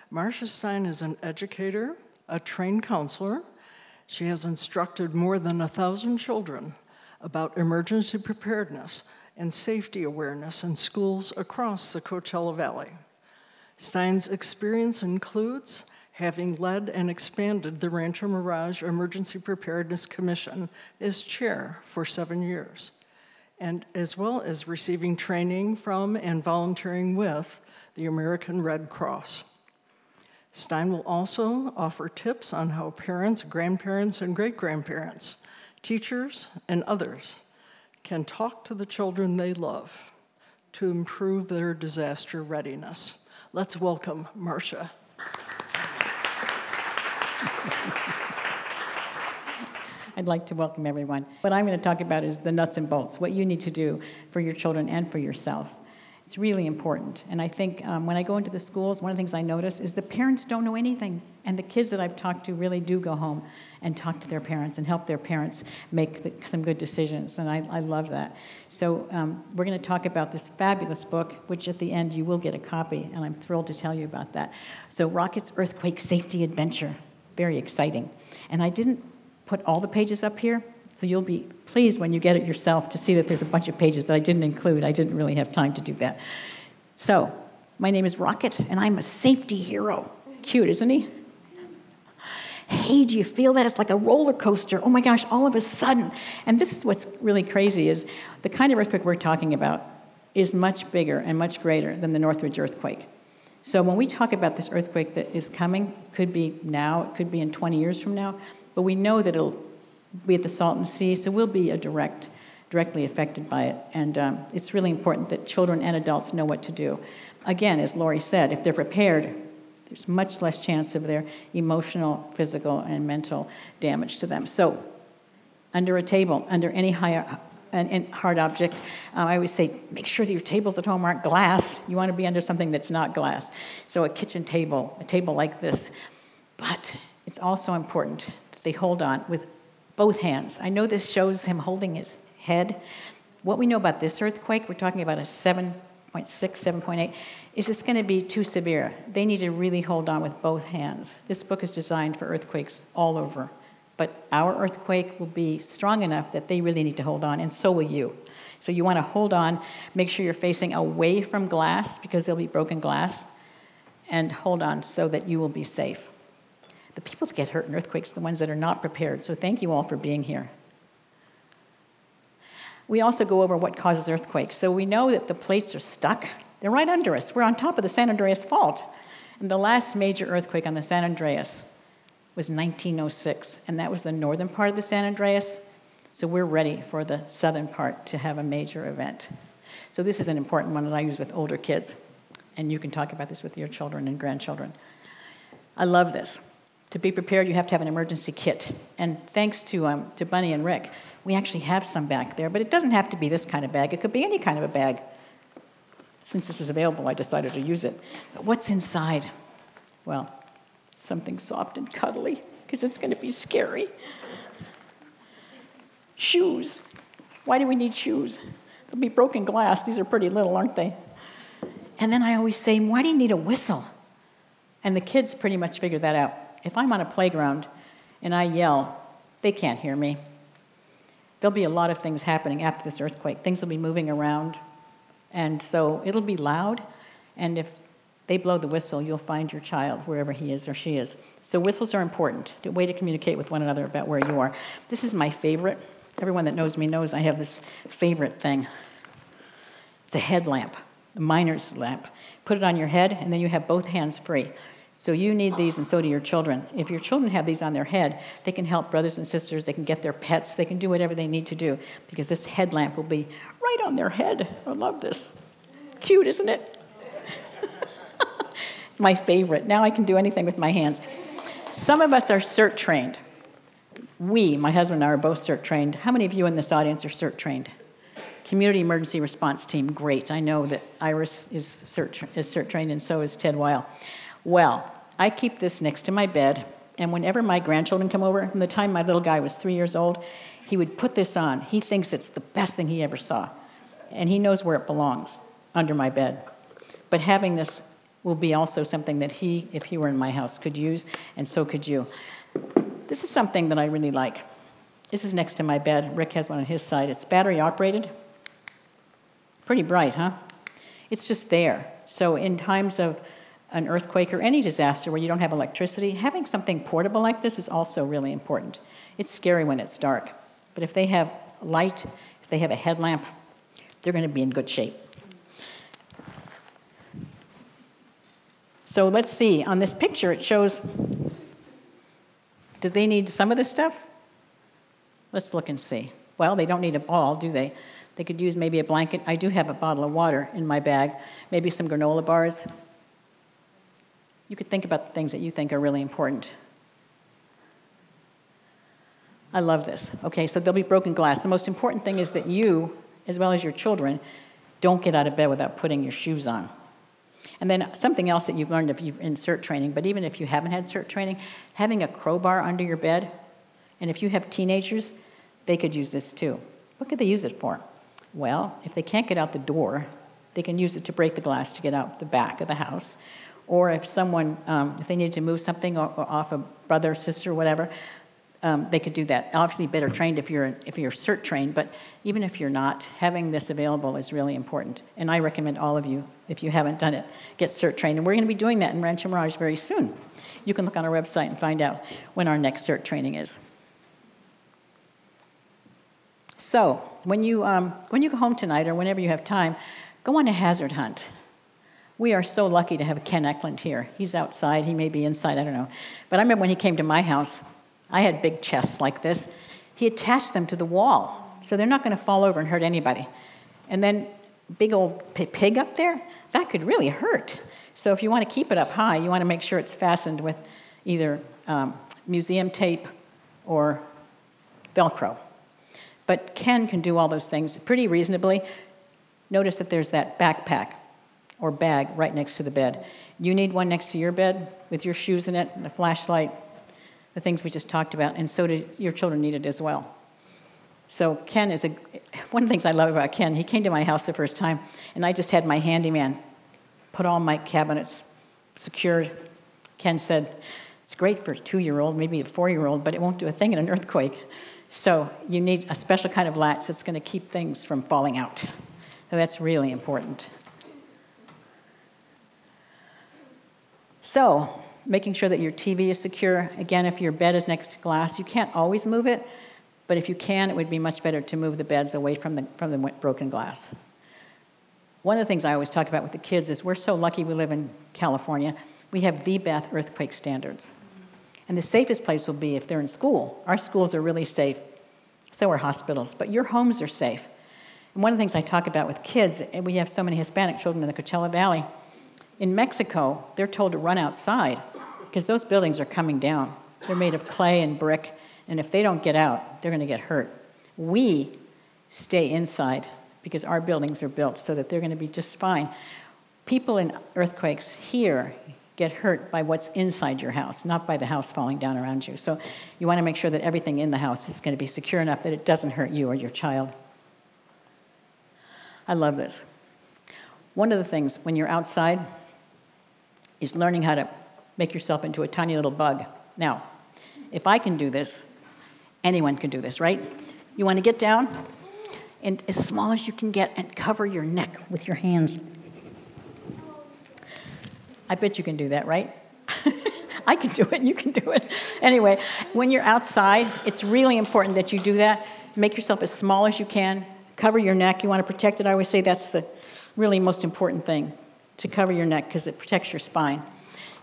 Marcia Stein is an educator, a trained counselor. She has instructed more than 1,000 children about emergency preparedness and safety awareness in schools across the Coachella Valley. Stein's experience includes having led and expanded the Rancho Mirage Emergency Preparedness Commission as chair for 7 years, and as well as receiving training from and volunteering with the American Red Cross. Stein will also offer tips on how parents, grandparents, and great-grandparents, teachers, and others can talk to the children they love to improve their disaster readiness. Let's welcome Marcia. I'd like to welcome everyone. What I'm going to talk about is the nuts and bolts, what you need to do for your children and for yourself. It's really important. And I think when I go into the schools, one of the things I notice is the parents don't know anything. And the kids that I've talked to really do go home and talk to their parents and help their parents make some good decisions. And I love that. So we're going to talk about this fabulous book, which at the end you will get a copy. And I'm thrilled to tell you about that. So Rocket's Earthquake Safety Adventure. Very exciting. And I didn't put all the pages up here. So you'll be pleased when you get it yourself to see that there's a bunch of pages that I didn't include. I didn't really have time to do that. So my name is Rocket, and I'm a safety hero. Cute, isn't he? Hey, do you feel that? It's like a roller coaster. Oh my gosh, all of a sudden. And this is what's really crazy is the kind of earthquake we're talking about is much bigger and much greater than the Northridge earthquake. So when we talk about this earthquake that is coming, it could be now, it could be in 20 years from now, but we know that it'll be at the Salton Sea, so we'll be directly affected by it. And it's really important that children and adults know what to do. Again, as Lori said, if they're prepared, there's much less chance of their emotional, physical, and mental damage to them. So under a table, under any hard object, I always say, make sure that your tables at home aren't glass. You want to be under something that's not glass. So a kitchen table, a table like this. But it's also important that they hold on with both hands. I know this shows him holding his head. What we know about this earthquake, we're talking about a 7.6, 7.8, is it's going to be too severe. They need to really hold on with both hands. This book is designed for earthquakes all over. But our earthquake will be strong enough that they really need to hold on, and so will you. So you want to hold on, make sure you're facing away from glass, because there'll be broken glass, and hold on so that you will be safe. The people that get hurt in earthquakes are the ones that are not prepared, so thank you all for being here. We also go over what causes earthquakes. So we know that the plates are stuck. They're right under us. We're on top of the San Andreas Fault. And the last major earthquake on the San Andreas was 1906, and that was the northern part of the San Andreas. So we're ready for the southern part to have a major event. So this is an important one that I use with older kids, and you can talk about this with your children and grandchildren. I love this. To be prepared, you have to have an emergency kit. And thanks to Bunny and Rick, we actually have some back there, but it doesn't have to be this kind of bag. It could be any kind of a bag. Since this was available, I decided to use it. But what's inside? Well, something soft and cuddly, because it's going to be scary. Shoes. Why do we need shoes? They'll be broken glass. These are pretty little, aren't they? And then I always say, why do you need a whistle? And the kids pretty much figure that out. If I'm on a playground and I yell, they can't hear me. There'll be a lot of things happening after this earthquake. Things will be moving around, and so it'll be loud, and if they blow the whistle, you'll find your child wherever he is or she is. So whistles are important, a way to communicate with one another about where you are. This is my favorite. Everyone that knows me knows I have this favorite thing. It's a headlamp, a miner's lamp. Put it on your head, and then you have both hands free. So you need these, and so do your children. If your children have these on their head, they can help brothers and sisters, they can get their pets, they can do whatever they need to do, because this headlamp will be right on their head. I love this. Cute, isn't it? It's my favorite. Now I can do anything with my hands. Some of us are CERT trained. We, my husband and I, are both CERT trained. How many of you in this audience are CERT trained? Community Emergency Response Team, great. I know that Iris is CERT trained, and so is Ted Weil. Well, I keep this next to my bed, and whenever my grandchildren come over, from the time my little guy was 3 years old, he would put this on. He thinks it's the best thing he ever saw, and he knows where it belongs, under my bed. But having this will be also something that he, if he were in my house, could use, and so could you. This is something that I really like. This is next to my bed. Rick has one on his side. It's battery operated. Pretty bright, huh? It's just there. So in times of an earthquake or any disaster where you don't have electricity, having something portable like this is also really important. It's scary when it's dark, but if they have light, if they have a headlamp, they're going to be in good shape. So let's see. On this picture, it shows, do they need some of this stuff? Let's look and see. Well, they don't need a ball, do they? They could use maybe a blanket. I do have a bottle of water in my bag, maybe some granola bars. You could think about the things that you think are really important. I love this. Okay, so there'll be broken glass. The most important thing is that you, as well as your children, don't get out of bed without putting your shoes on. And then something else that you've learned if you're in CERT training, but even if you haven't had CERT training, having a crowbar under your bed, and if you have teenagers, they could use this too. What could they use it for? Well, if they can't get out the door, they can use it to break the glass to get out the back of the house. Or if someone, if they needed to move something or off a brother, sister, whatever, they could do that. Obviously, better trained if you're CERT trained, but even if you're not, having this available is really important. And I recommend all of you, if you haven't done it, get CERT trained. And we're going to be doing that in Rancho Mirage very soon. You can look on our website and find out when our next CERT training is. So when you go home tonight or whenever you have time, go on a hazard hunt. We are so lucky to have Ken Eklund here. He's outside. He may be inside. I don't know. But I remember when he came to my house, I had big chests like this. He attached them to the wall, so they're not going to fall over and hurt anybody. And then big old pig up there, that could really hurt. So if you want to keep it up high, you want to make sure it's fastened with either museum tape or Velcro. But Ken can do all those things pretty reasonably. Notice that there's that backpack or bag right next to the bed. You need one next to your bed with your shoes in it, and a flashlight, the things we just talked about, and so do your children need it as well. So Ken is one of the things I love about Ken, he came to my house the first time, and I just had my handyman put all my cabinets secured. Ken said, it's great for a 2-year-old, maybe a 4-year-old, but it won't do a thing in an earthquake. So you need a special kind of latch that's going to keep things from falling out. So that's really important. So making sure that your TV is secure. Again, if your bed is next to glass, you can't always move it, but if you can, it would be much better to move the beds away from the broken glass. One of the things I always talk about with the kids is we're so lucky we live in California. We have the best earthquake standards. And the safest place will be if they're in school. Our schools are really safe. So are hospitals. But your homes are safe. And one of the things I talk about with kids, and we have so many Hispanic children in the Coachella Valley, in Mexico, they're told to run outside because those buildings are coming down. They're made of clay and brick, and if they don't get out, they're going to get hurt. We stay inside because our buildings are built so that they're going to be just fine. People in earthquakes here get hurt by what's inside your house, not by the house falling down around you. So you want to make sure that everything in the house is going to be secure enough that it doesn't hurt you or your child. I love this. One of the things when you're outside is learning how to make yourself into a tiny little bug. Now, if I can do this, anyone can do this, right? You want to get down and as small as you can get and cover your neck with your hands. I bet you can do that, right? I can do it, you can do it. Anyway, when you're outside, it's really important that you do that. Make yourself as small as you can. Cover your neck. You want to protect it. I always say that's the really most important thing, to cover your neck because it protects your spine.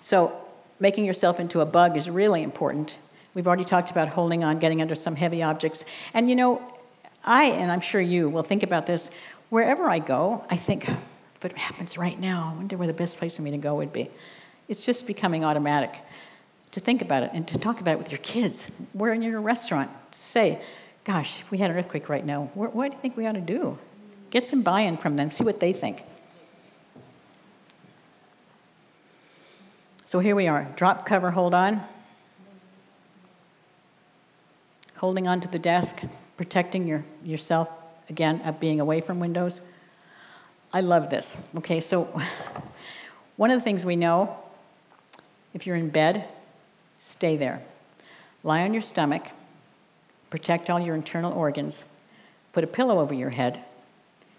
So making yourself into a bug is really important. We've already talked about holding on, getting under some heavy objects. And you know, and I'm sure you will think about this, wherever I go, I think, if it happens right now, I wonder where the best place for me to go would be. It's just becoming automatic to think about it and to talk about it with your kids. We're in your restaurant. Say, gosh, if we had an earthquake right now, what do you think we ought to do? Get some buy-in from them, see what they think. So here we are, drop, cover, hold on. Holding on to the desk, protecting yourself, again, of being away from windows. I love this. Okay, so One of the things we know, if you're in bed, stay there. Lie on your stomach, protect all your internal organs, put a pillow over your head,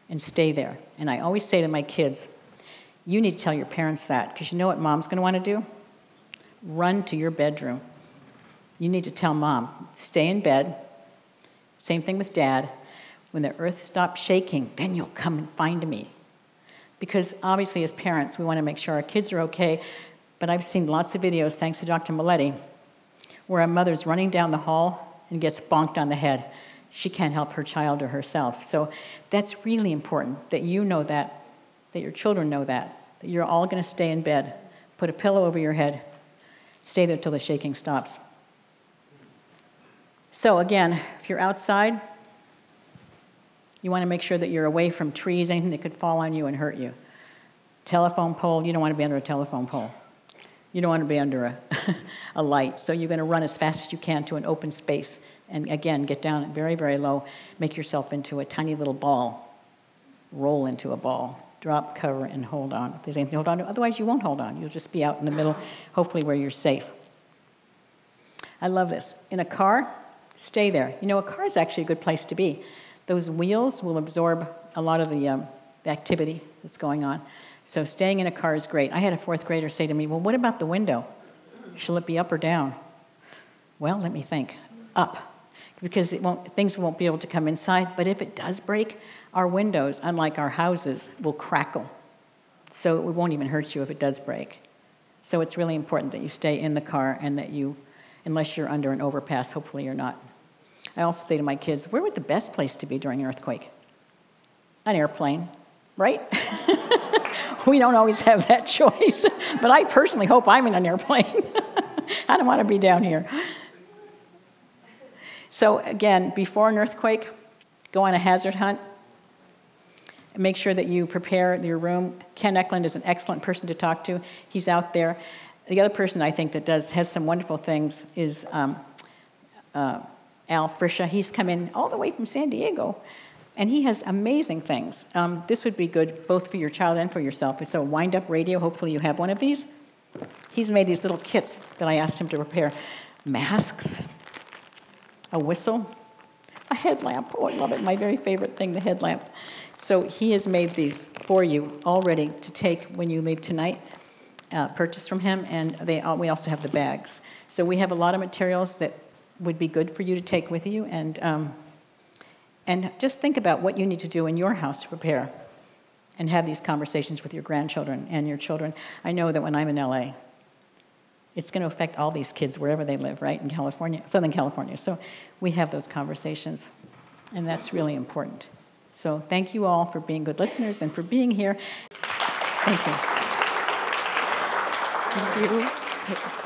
and stay there. And I always say to my kids, you need to tell your parents that, because you know what mom's going to want to do? Run to your bedroom. You need to tell mom, stay in bed. Same thing with dad. When the earth stops shaking, then you'll come and find me. Because obviously as parents, we want to make sure our kids are okay, but I've seen lots of videos, thanks to Dr. Maletti, where a mother's running down the hall and gets bonked on the head. She can't help her child or herself. So that's really important, that you know that your children know that you're all going to stay in bed. Put a pillow over your head. Stay there till the shaking stops. So again, if you're outside, you want to make sure that you're away from trees, anything that could fall on you and hurt you. Telephone pole, you don't want to be under a telephone pole. You don't want to be under a light. So you're going to run as fast as you can to an open space. And again, get down very, very low. Make yourself into a tiny little ball. Roll into a ball. Drop, cover, and hold on. If there's anything to hold on to, otherwise you won't hold on. You'll just be out in the middle, hopefully where you're safe. I love this. In a car, stay there. You know, a car is actually a good place to be. Those wheels will absorb a lot of the activity that's going on. So staying in a car is great. I had a fourth grader say to me, well, what about the window? Shall it be up or down? Well, let me think. Up. Because things won't be able to come inside. But if it does break, our windows, unlike our houses, will crackle. So it won't even hurt you if it does break. So it's really important that you stay in the car and that you, unless you're under an overpass, hopefully you're not. I also say to my kids, where would the best place to be during an earthquake? An airplane, right? We don't always have that choice. But I personally hope I'm in an airplane. I don't want to be down here. So again, before an earthquake, go on a hazard hunt. Make sure that you prepare your room. Ken Eklund is an excellent person to talk to. He's out there. The other person I think that has some wonderful things is Al Frisha. He's come in all the way from San Diego, and he has amazing things. This would be good both for your child and for yourself. It's a wind-up radio. Hopefully you have one of these. He's made these little kits that I asked him to prepare. Masks, a whistle, a headlamp. Oh, I love it. My very favorite thing, the headlamp. So he has made these for you all ready to take when you leave tonight, purchase from him, and we also have the bags. So we have a lot of materials that would be good for you to take with you, and just think about what you need to do in your house to prepare and have these conversations with your grandchildren and your children. I know that when I'm in LA, it's going to affect all these kids wherever they live, right, in California, Southern California. So we have those conversations, and that's really important. So thank you all for being good listeners and for being here. Thank you. Thank you.